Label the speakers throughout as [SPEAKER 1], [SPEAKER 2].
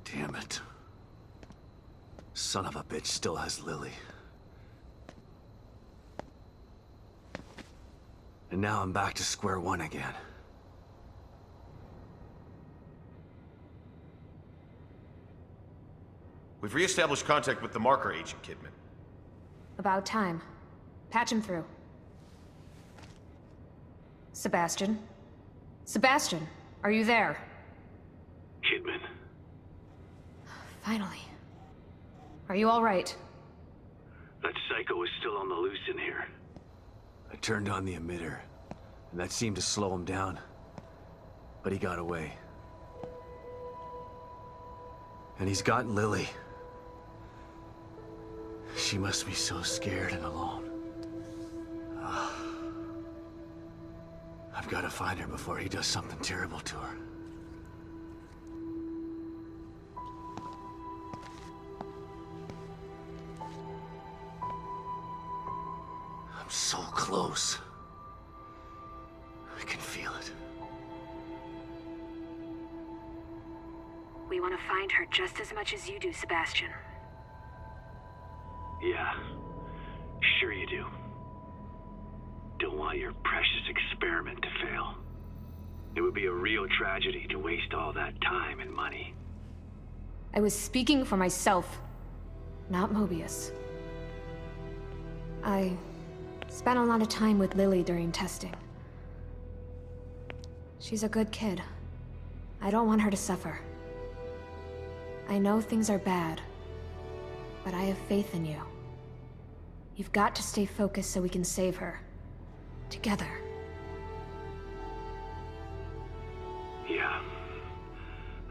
[SPEAKER 1] Damn it. Son of a bitch still has Lily. And now I'm back to square one again.
[SPEAKER 2] We've re-established contact with the marker agent, Kidman.
[SPEAKER 3] About time. Patch him through. Sebastian? Sebastian, are you there?
[SPEAKER 1] Kidman.
[SPEAKER 3] Finally. Are you all right?
[SPEAKER 1] That psycho is still on the loose in here. I turned on the emitter, and that seemed to slow him down. But he got away. And he's got Lily. She must be so scared and alone. I've got to find her before he does something terrible to her. I'm so close. I can feel it.
[SPEAKER 3] We want to find her just as much as you do, Sebastian.
[SPEAKER 1] Yeah, sure you do. Don't want your precious experiment to fail. It would be a real tragedy to waste all that time and money.
[SPEAKER 3] I was speaking for myself, not Mobius. I spent a lot of time with Lily during testing. She's a good kid. I don't want her to suffer. I know things are bad, but I have faith in you. You've got to stay focused so we can save her. Together.
[SPEAKER 1] Yeah.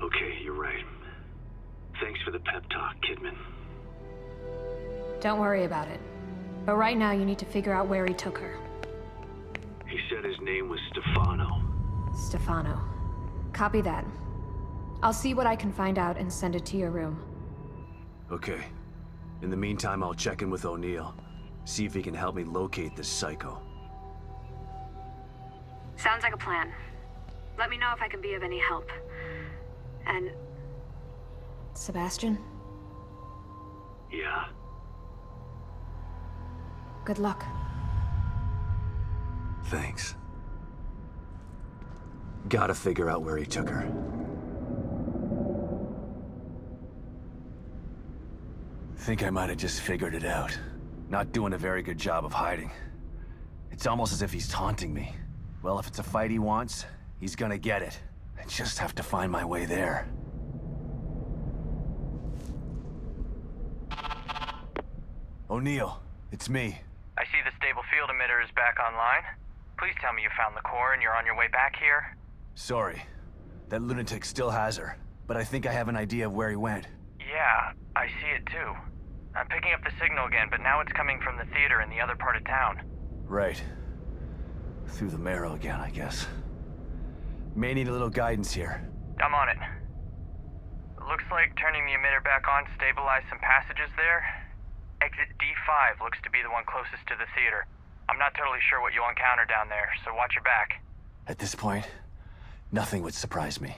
[SPEAKER 1] Okay, you're right. Thanks for the pep talk, Kidman.
[SPEAKER 3] Don't worry about it. But right now you need to figure out where he took her.
[SPEAKER 1] He said his name was Stefano.
[SPEAKER 3] Stefano. Copy that. I'll see what I can find out and send it to your room.
[SPEAKER 1] Okay. In the meantime, I'll check in with O'Neill. See if he can help me locate this psycho.
[SPEAKER 3] Sounds like a plan. Let me know if I can be of any help. And... Sebastian?
[SPEAKER 1] Yeah.
[SPEAKER 3] Good luck.
[SPEAKER 1] Thanks. Gotta figure out where he took her. Think I might have just figured it out. Not doing a very good job of hiding. It's almost as if he's taunting me. Well, if it's a fight he wants, he's gonna get it. I just have to find my way there. O'Neill, it's me.
[SPEAKER 4] I see the stable field emitter is back online. Please tell me you found the core and you're on your way back here.
[SPEAKER 1] Sorry. That lunatic still has her, but I think I have an idea of where he went.
[SPEAKER 4] Yeah, I see it too. I'm picking up the signal again, but now it's coming from the theater in the other part of town.
[SPEAKER 1] Right. Through the marrow again, I guess. May need a little guidance here.
[SPEAKER 4] I'm on it. Looks like turning the emitter back on stabilized some passages there. Exit D5 looks to be the one closest to the theater. I'm not totally sure what you'll encounter down there, so watch your back.
[SPEAKER 1] At this point, nothing would surprise me.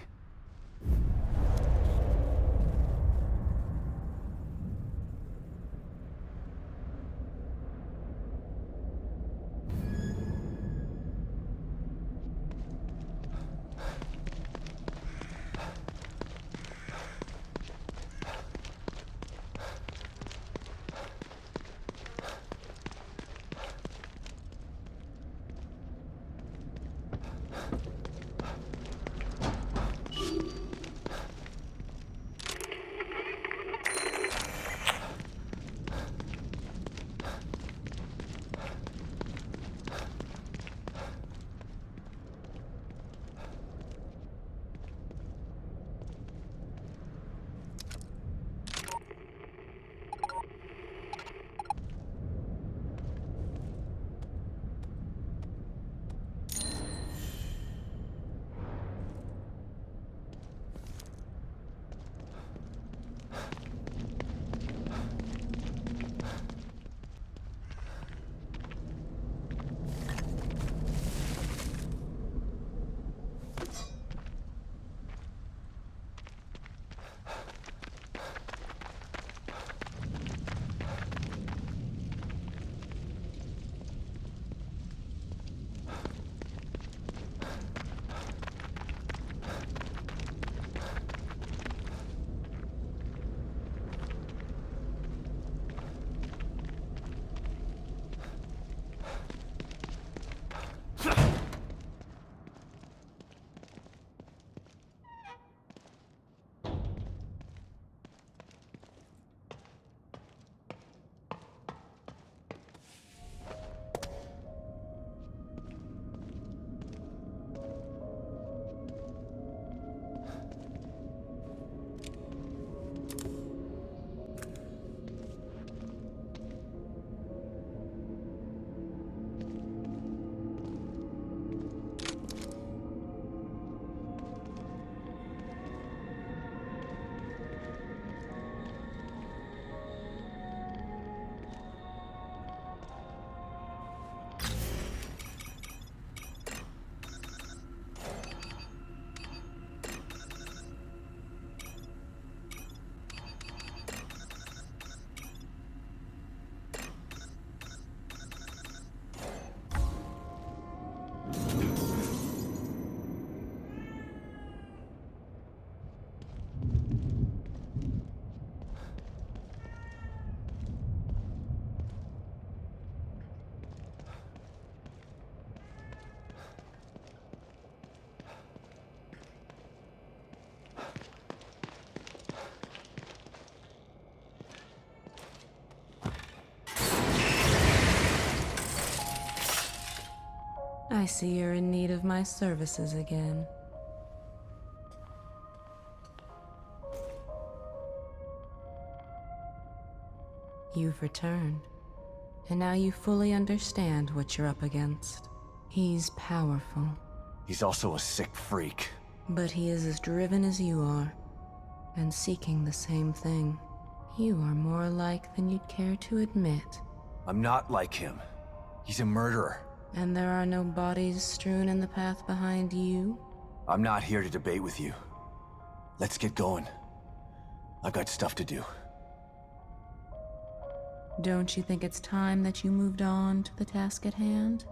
[SPEAKER 5] I see you're in need of my services again. You've returned, and now you fully understand what you're up against. He's powerful,
[SPEAKER 1] He's also a sick freak.
[SPEAKER 5] but he is as driven as you are, and seeking the same thing. You are more alike than you'd care to admit.
[SPEAKER 1] I'm not like him. He's a murderer.
[SPEAKER 5] And there are no bodies strewn in the path behind you?
[SPEAKER 1] I'm not here to debate with you. Let's get going. I got stuff to do.
[SPEAKER 5] Don't you think it's time that you moved on to the task at hand?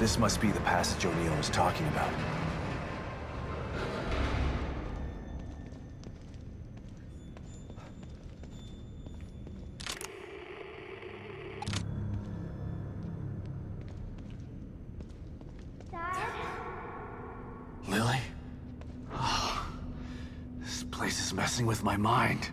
[SPEAKER 1] This must be the passage O'Neill was talking about. Lily? Oh, this place is messing with my mind.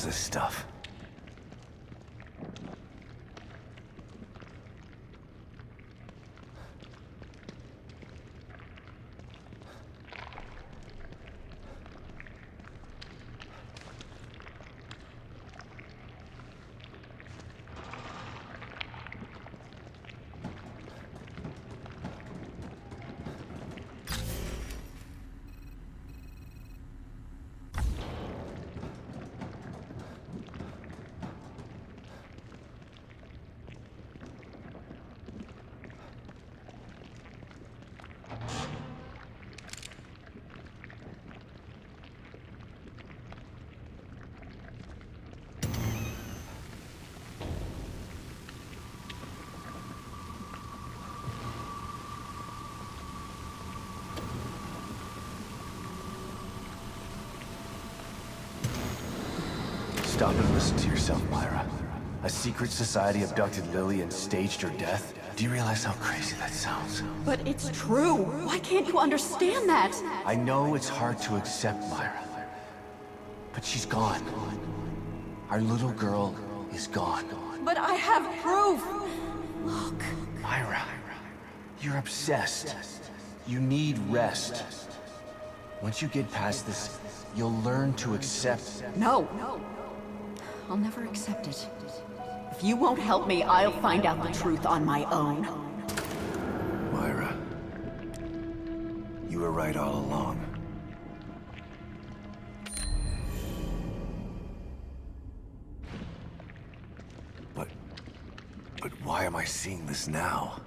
[SPEAKER 1] is this stuff? Stop and listen to yourself, Myra. A secret society abducted Lily and staged her death? Do you realize how crazy that sounds?
[SPEAKER 6] But it's true. Why can't you understand that?
[SPEAKER 1] I know it's hard to accept, Myra. But she's gone. Our little girl is gone.
[SPEAKER 6] But I have proof. Look.
[SPEAKER 1] Myra, you're obsessed. You need rest. Once you get past this, you'll learn to accept...
[SPEAKER 6] No. I'll never accept it. If you won't help me, I'll find out the truth on my own.
[SPEAKER 1] Myra, you were right all along. But why am I seeing this now?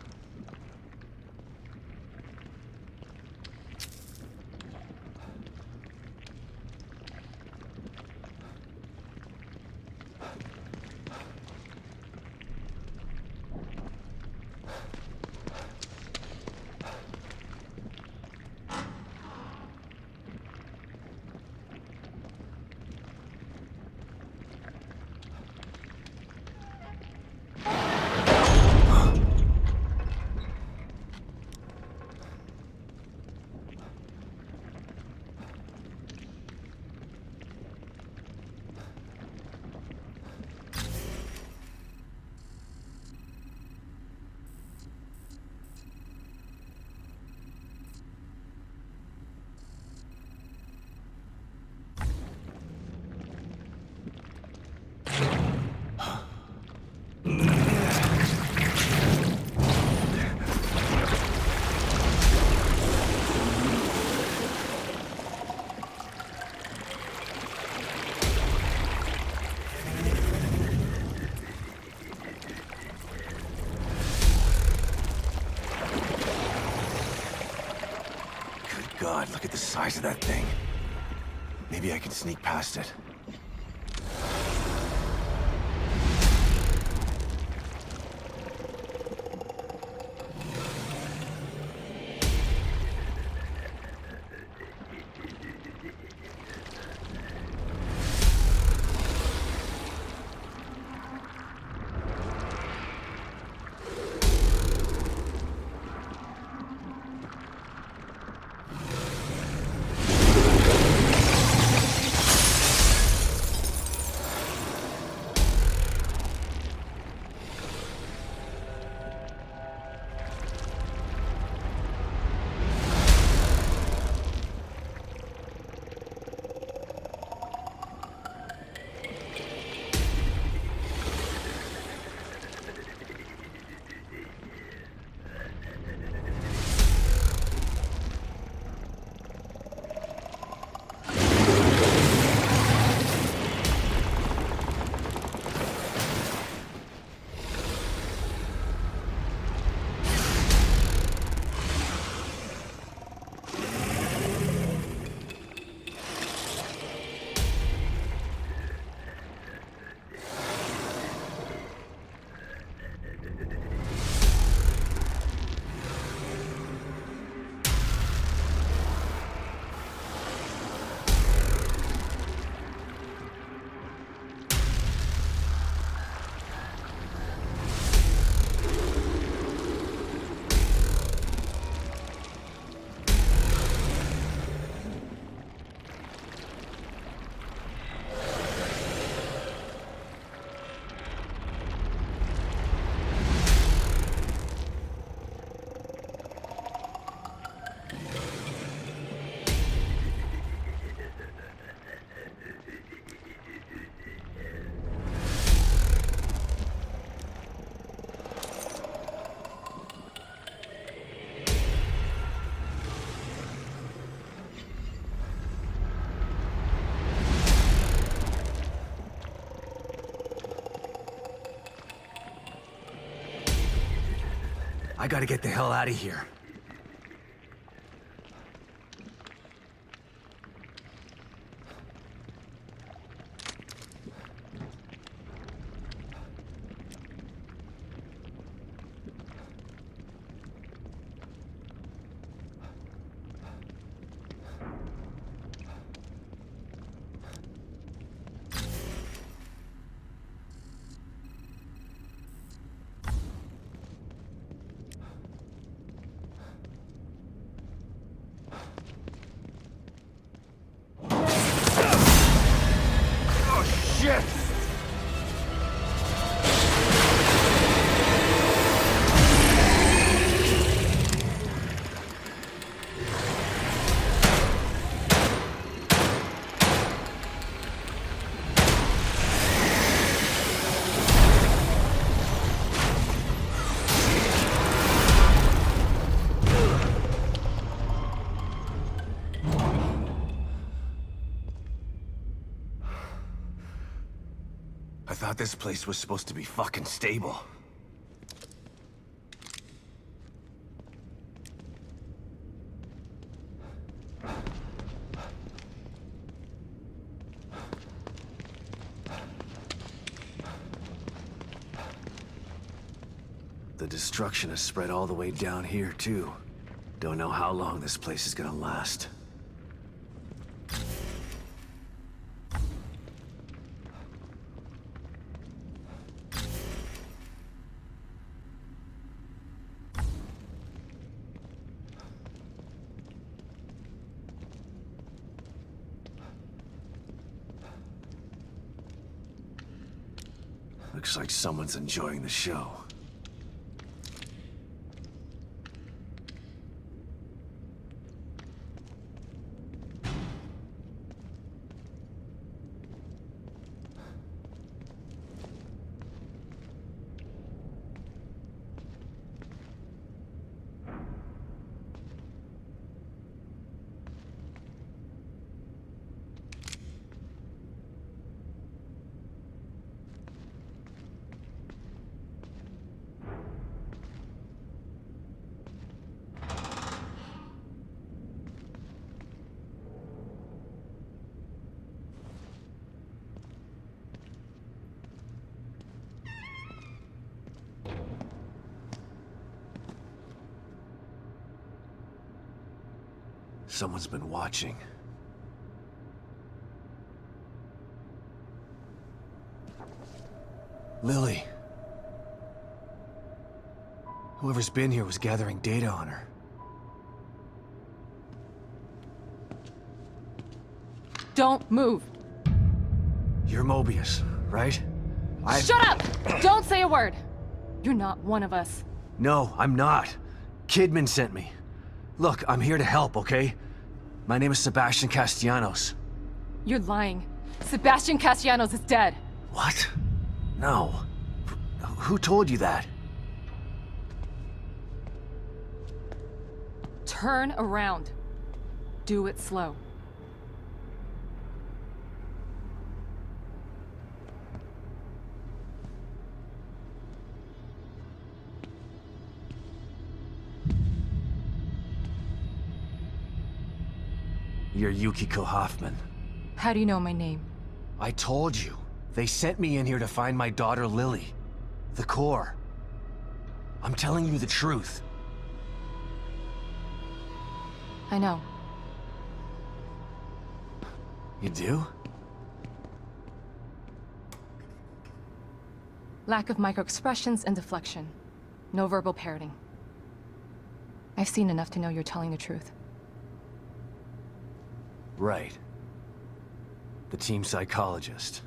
[SPEAKER 1] God, look at the size of that thing. Maybe I can sneak past it. I gotta get the hell out of here. Shit! I thought this place was supposed to be fucking stable. The destruction has spread all the way down here, too. Don't know how long this place is gonna last. Looks like someone's enjoying the show. Someone's been watching. Lily. Whoever's been here was gathering data on her.
[SPEAKER 7] Don't move.
[SPEAKER 1] You're Mobius, right?
[SPEAKER 7] Shut up! Don't say a word. You're not one of us.
[SPEAKER 1] No, I'm not. Kidman sent me. Look, I'm here to help, okay? My name is Sebastian Castellanos.
[SPEAKER 7] You're lying. Sebastian Castellanos is dead.
[SPEAKER 1] What? No. Who told you that?
[SPEAKER 7] Turn around. Do it slow.
[SPEAKER 1] You're Yukiko Hoffman.
[SPEAKER 7] How do you know my name?
[SPEAKER 1] I told you. They sent me in here to find my daughter Lily. The core. I'm telling you the truth.
[SPEAKER 7] I know.
[SPEAKER 1] You do?
[SPEAKER 7] Lack of microexpressions and deflection. No verbal parroting. I've seen enough to know you're telling the truth.
[SPEAKER 1] Right. The team psychologist.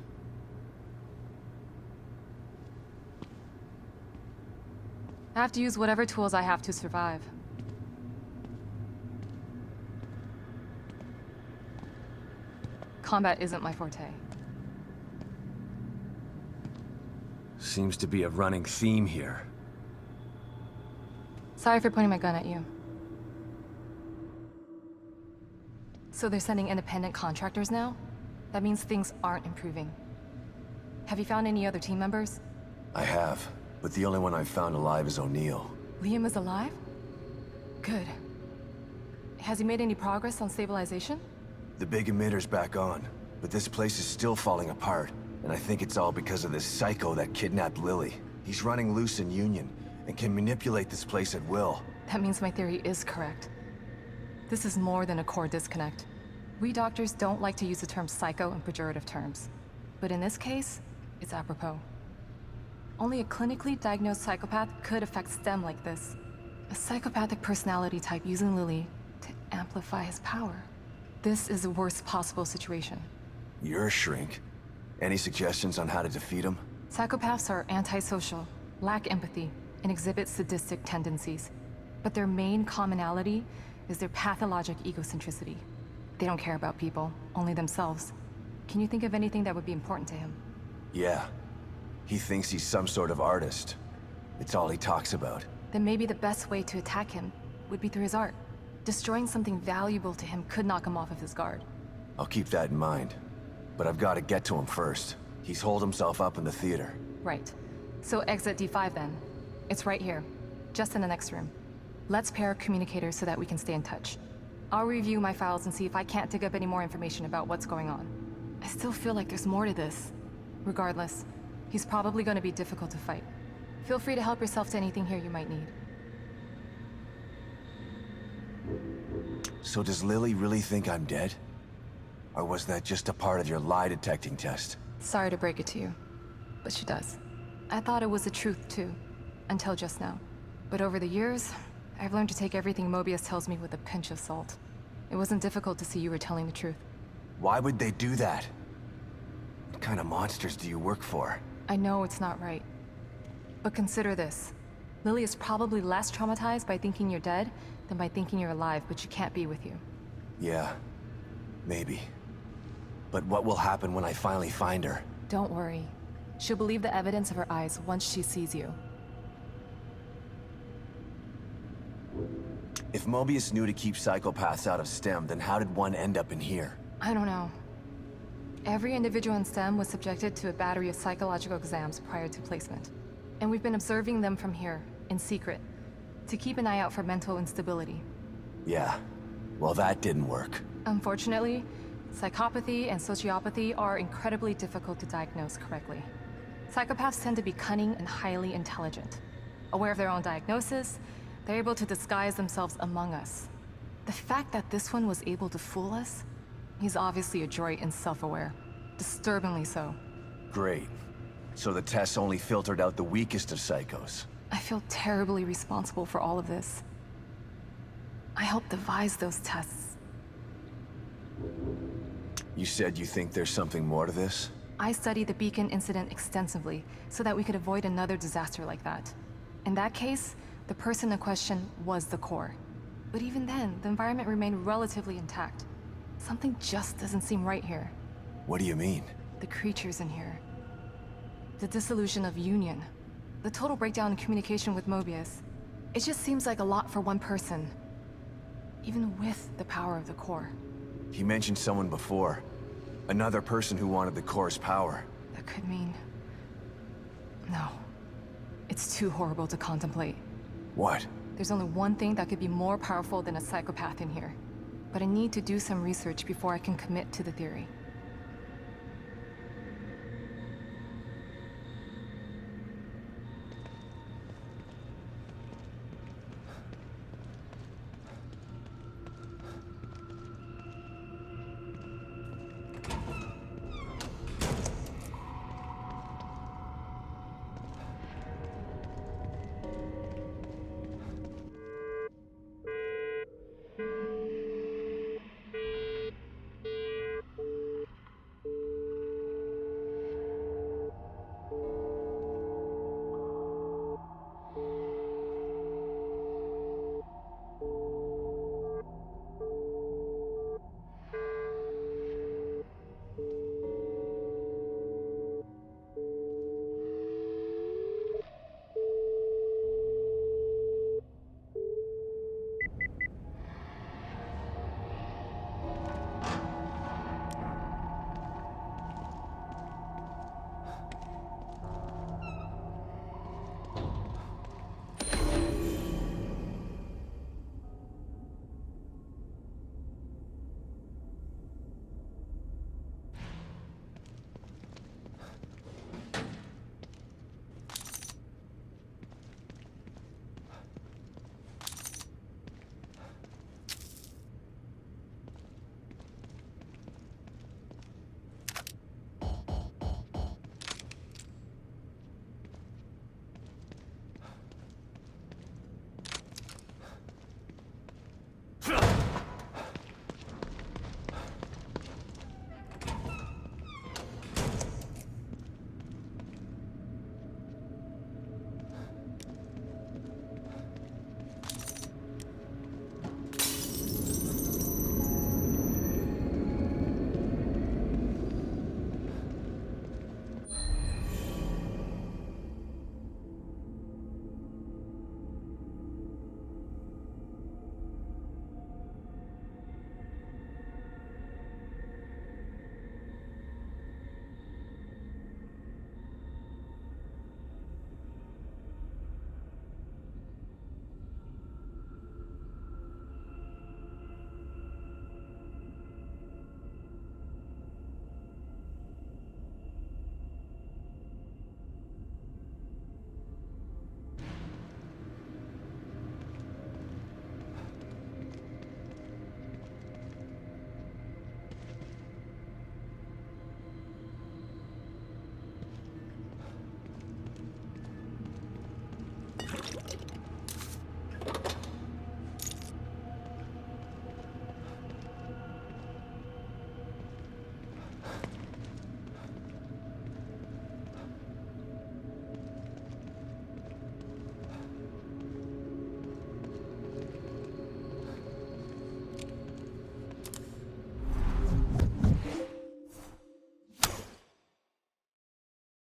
[SPEAKER 7] I have to use whatever tools I have to survive. Combat isn't my forte.
[SPEAKER 1] Seems to be a running theme here.
[SPEAKER 7] Sorry for pointing my gun at you. So they're sending independent contractors now? That means things aren't improving. Have you found any other team members?
[SPEAKER 1] I have, but the only one I've found alive is O'Neill.
[SPEAKER 7] Liam is alive? Good. Has he made any progress on stabilization?
[SPEAKER 1] The big emitter's back on, but this place is still falling apart. And I think it's all because of this psycho that kidnapped Lily. He's running loose in Union, and can manipulate this place at will.
[SPEAKER 7] That means my theory is correct. This is more than a core disconnect. We doctors don't like to use the term psycho in pejorative terms. But in this case, it's apropos. Only a clinically diagnosed psychopath could affect STEM like this. A psychopathic personality type using Lily to amplify his power. This is the worst possible situation.
[SPEAKER 1] You're a shrink. Any suggestions on how to defeat him?
[SPEAKER 7] Psychopaths are antisocial, lack empathy, and exhibit sadistic tendencies. But their main commonality is their pathologic egocentricity. They don't care about people, only themselves. Can you think of anything that would be important to him?
[SPEAKER 1] Yeah. He thinks he's some sort of artist. It's all he talks about.
[SPEAKER 7] Then maybe the best way to attack him would be through his art. Destroying something valuable to him could knock him off of his guard.
[SPEAKER 1] I'll keep that in mind. But I've got to get to him first. He's holed himself up in the theater.
[SPEAKER 7] Right. So exit D5 then. It's right here, just in the next room. Let's pair communicators so that we can stay in touch. I'll review my files and see if I can't dig up any more information about what's going on. I still feel like there's more to this. Regardless, he's probably going to be difficult to fight. Feel free to help yourself to anything here you might need.
[SPEAKER 1] So does Lily really think I'm dead? Or was that just a part of your lie detecting test?
[SPEAKER 7] Sorry to break it to you, but she does. I thought it was the truth too, until just now. But over the years, I've learned to take everything Mobius tells me with a pinch of salt. It wasn't difficult to see you were telling the truth.
[SPEAKER 1] Why would they do that? What kind of monsters do you work for?
[SPEAKER 7] I know it's not right. But consider this. Lily is probably less traumatized by thinking you're dead than by thinking you're alive, but she can't be with you.
[SPEAKER 1] Yeah, maybe. But what will happen when I finally find her?
[SPEAKER 7] Don't worry. She'll believe the evidence of her eyes once she sees you.
[SPEAKER 1] If Mobius knew to keep psychopaths out of STEM, then how did one end up in here?
[SPEAKER 7] I don't know. Every individual in STEM was subjected to a battery of psychological exams prior to placement. And we've been observing them from here, in secret, to keep an eye out for mental instability.
[SPEAKER 1] Yeah, well that didn't work.
[SPEAKER 7] Unfortunately, psychopathy and sociopathy are incredibly difficult to diagnose correctly. Psychopaths tend to be cunning and highly intelligent. Aware of their own diagnosis, they're able to disguise themselves among us. The fact that this one was able to fool us, he's obviously adroit and self-aware. Disturbingly so.
[SPEAKER 1] Great. So the tests only filtered out the weakest of psychos.
[SPEAKER 7] I feel terribly responsible for all of this. I helped devise those tests.
[SPEAKER 1] You said you think there's something more to this?
[SPEAKER 7] I studied the Beacon incident extensively so that we could avoid another disaster like that. In that case, the person in question was the core. But even then, the environment remained relatively intact. Something just doesn't seem right here.
[SPEAKER 1] What do you mean?
[SPEAKER 7] The creatures in here. The dissolution of Union. The total breakdown in communication with Mobius. It just seems like a lot for one person. Even with the power of the core.
[SPEAKER 1] He mentioned someone before. Another person who wanted the core's power.
[SPEAKER 7] That could mean... No. It's too horrible to contemplate.
[SPEAKER 1] What?
[SPEAKER 7] There's only one thing that could be more powerful than a psychopath in here. But I need to do some research before I can commit to the theory.